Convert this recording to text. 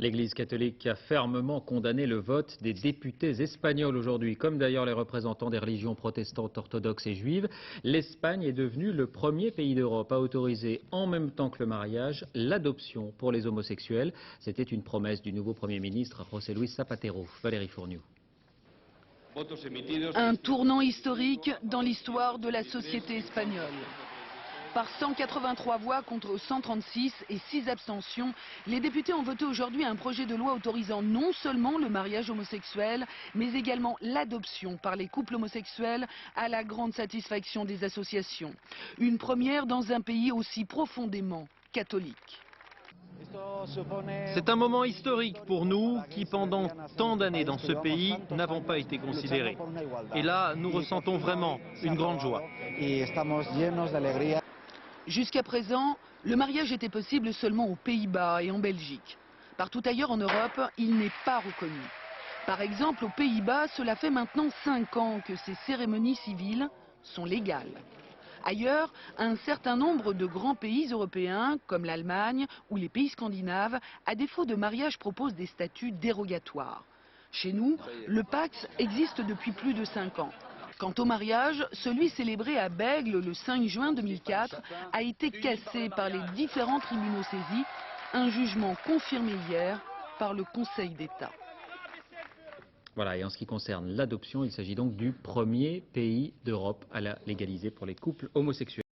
L'Église catholique a fermement condamné le vote des députés espagnols aujourd'hui, comme d'ailleurs les représentants des religions protestantes, orthodoxes et juives. L'Espagne est devenue le premier pays d'Europe à autoriser en même temps que le mariage l'adoption pour les homosexuels. C'était une promesse du nouveau Premier ministre José Luis Zapatero. Valérie Fourniou. Un tournant historique dans l'histoire de la société espagnole. Par 183 voix contre 136 et 6 abstentions, les députés ont voté aujourd'hui un projet de loi autorisant non seulement le mariage homosexuel, mais également l'adoption par les couples homosexuels à la grande satisfaction des associations. Une première dans un pays aussi profondément catholique. C'est un moment historique pour nous qui, pendant tant d'années dans ce pays, n'avons pas été considérés. Et là, nous ressentons vraiment une grande joie. Jusqu'à présent, le mariage était possible seulement aux Pays-Bas et en Belgique. Partout ailleurs en Europe, il n'est pas reconnu. Par exemple, aux Pays-Bas, cela fait maintenant 5 ans que ces cérémonies civiles sont légales. Ailleurs, un certain nombre de grands pays européens, comme l'Allemagne ou les pays scandinaves, à défaut de mariage, proposent des statuts dérogatoires. Chez nous, le Pacs existe depuis plus de 5 ans. Quant au mariage, celui célébré à Bègle le 5 juin 2004 a été cassé par les différents tribunaux saisis, un jugement confirmé hier par le Conseil d'État. Voilà, et en ce qui concerne l'adoption, il s'agit donc du premier pays d'Europe à la légaliser pour les couples homosexuels.